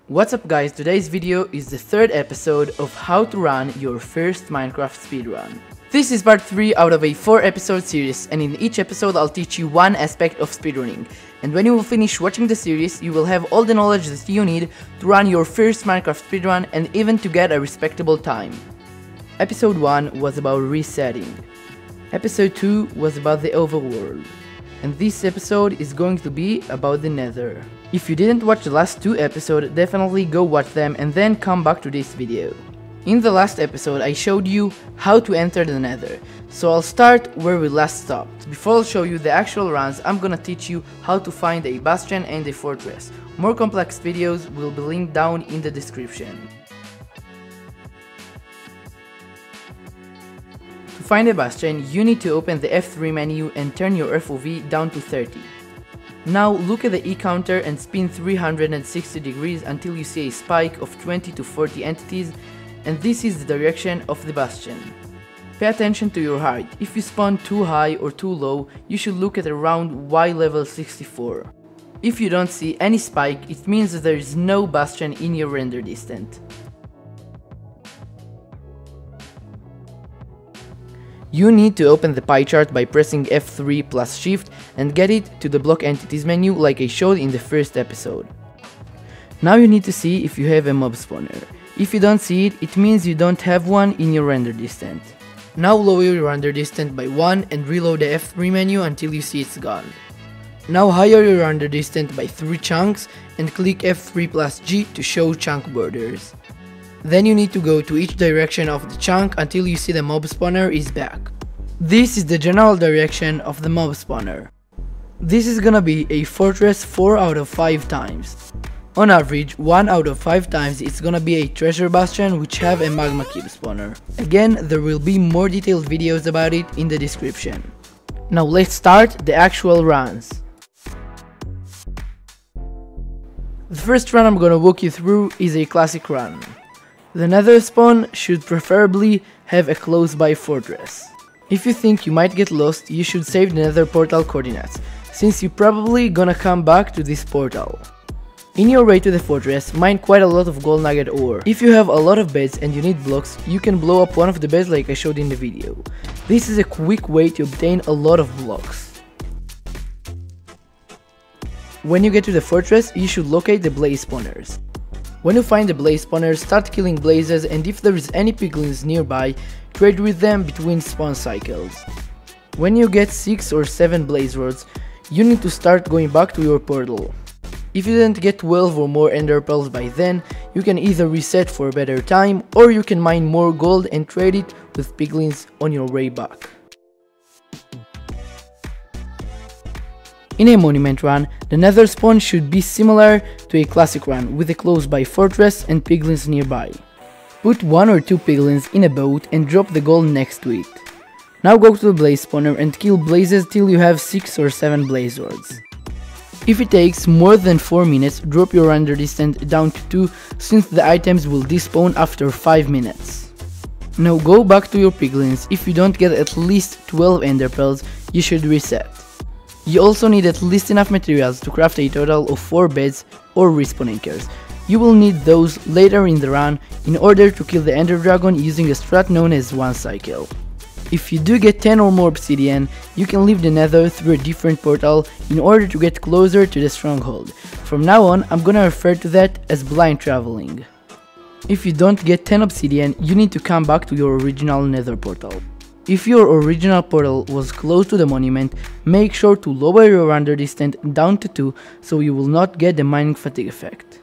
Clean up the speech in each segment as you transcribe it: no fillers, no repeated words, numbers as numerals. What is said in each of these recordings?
What's up guys, today's video is the third episode of how to run your first Minecraft speedrun. This is part 3 out of a 4 episode series, and in each episode I'll teach you one aspect of speedrunning. And when you will finish watching the series, you will have all the knowledge that you need to run your first Minecraft speedrun and even to get a respectable time. Episode 1 was about resetting. Episode 2 was about the overworld. And this episode is going to be about the nether. If you didn't watch the last 2 episodes, definitely go watch them and then come back to this video. In the last episode I showed you how to enter the nether, so I'll start where we last stopped. Before I'll show you the actual runs, I'm gonna teach you how to find a bastion and a fortress. More complex videos will be linked down in the description. To find a bastion, you need to open the F3 menu and turn your FOV down to 30. Now look at the E counter and spin 360 degrees until you see a spike of 20 to 40 entities, and this is the direction of the bastion. Pay attention to your height. If you spawn too high or too low, you should look at around Y level 64. If you don't see any spike, it means that there is no bastion in your render distance. You need to open the pie chart by pressing F3 plus shift and get it to the block entities menu like I showed in the first episode. Now you need to see if you have a mob spawner. If you don't see it, it means you don't have one in your render distance. Now lower your render distance by 1 and reload the F3 menu until you see it's gone. Now higher your render distance by 3 chunks and click F3 plus G to show chunk borders. Then you need to go to each direction of the chunk until you see the mob spawner is back. This is the general direction of the mob spawner. This is gonna be a fortress 4 out of 5 times. On average, 1 out of 5 times it's gonna be a treasure bastion which have a magma cube spawner. Again, there will be more detailed videos about it in the description. Now let's start the actual runs. The first run I'm gonna walk you through is a classic run. The nether spawn should preferably have a close by fortress. If you think you might get lost, you should save the nether portal coordinates, since you're probably gonna come back to this portal. In your way to the fortress, mine quite a lot of gold nugget ore. If you have a lot of beds and you need blocks, you can blow up one of the beds like I showed in the video. This is a quick way to obtain a lot of blocks. When you get to the fortress, you should locate the blaze spawners. When you find the blaze spawners, start killing blazes, and if there is any piglins nearby, trade with them between spawn cycles. When you get 6 or 7 blaze rods, you need to start going back to your portal. If you didn't get 12 or more ender pearls by then, you can either reset for a better time, or you can mine more gold and trade it with piglins on your way back. In a monument run, the nether spawn should be similar to a classic run, with a close by fortress and piglins nearby. Put 1 or 2 piglins in a boat and drop the gold next to it. Now go to the blaze spawner and kill blazes till you have 6 or 7 blaze rods. If it takes more than 4 minutes, drop your render distance down to 2, since the items will despawn after 5 minutes. Now go back to your piglins. If you don't get at least 12 ender pearls, you should reset. You also need at least enough materials to craft a total of 4 beds or respawn anchors. You will need those later in the run in order to kill the ender dragon using a strat known as one cycle. If you do get 10 or more obsidian, you can leave the nether through a different portal in order to get closer to the stronghold. From now on, I'm gonna refer to that as blind traveling. If you don't get 10 obsidian, you need to come back to your original nether portal. If your original portal was close to the monument, make sure to lower your render distance down to 2 so you will not get the mining fatigue effect.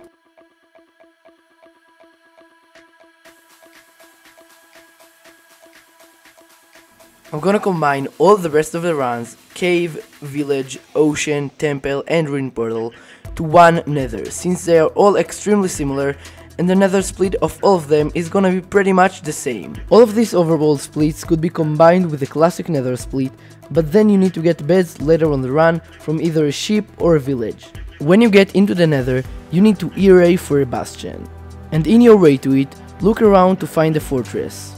I'm gonna combine all the rest of the runs, cave, village, ocean, temple and ruin portal, to one nether, since they are all extremely similar, and the nether split of all of them is gonna be pretty much the same. All of these overworld splits could be combined with the classic nether split, but then you need to get beds later on the run from either a ship or a village. When you get into the nether, you need to E-ray for a bastion, and in your way to it, look around to find a fortress.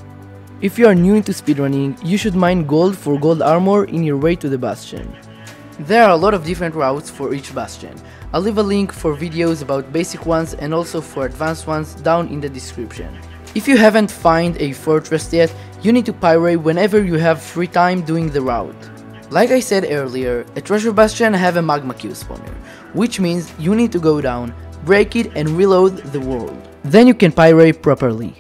If you are new into speedrunning, you should mine gold for gold armor in your way to the bastion. There are a lot of different routes for each bastion. I'll leave a link for videos about basic ones and also for advanced ones down in the description. If you haven't found a fortress yet, you need to pyrite whenever you have free time doing the route. Like I said earlier, a treasure bastion have a magma cube spawner, which means you need to go down, break it and reload the world. Then you can pyrite properly.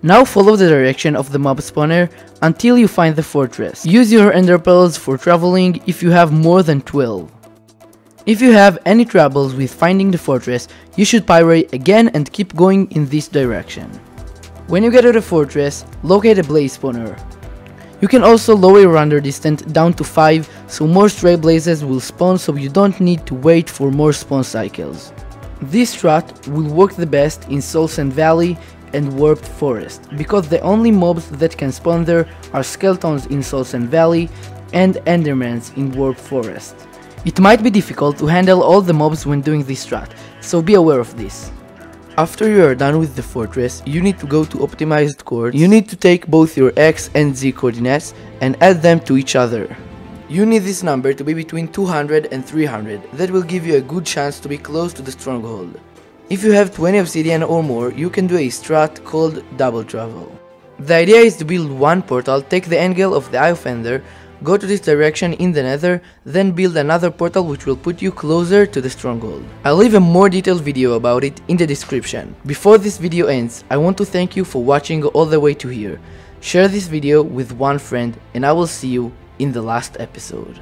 Now follow the direction of the mob spawner until you find the fortress. Use your ender pearls for traveling if you have more than 12. If you have any troubles with finding the fortress, you should pyrite again and keep going in this direction. When you get to the fortress, locate a blaze spawner. You can also lower your render distance down to 5 so more stray blazes will spawn so you don't need to wait for more spawn cycles. This strat will work the best in Soul Sand Valley and Warped Forest, because the only mobs that can spawn there are skeletons in Soul Sand Valley and endermans in Warped Forest. It might be difficult to handle all the mobs when doing this strat, so be aware of this. After you are done with the fortress, you need to go to optimized coords. You need to take both your X and Z coordinates and add them to each other. You need this number to be between 200 and 300, that will give you a good chance to be close to the stronghold. If you have 20 obsidian or more, you can do a strat called double travel. The idea is to build one portal, take the angle of the Eye of Ender, go to this direction in the nether, then build another portal which will put you closer to the stronghold. I'll leave a more detailed video about it in the description. Before this video ends, I want to thank you for watching all the way to here. Share this video with one friend and I will see you in the last episode.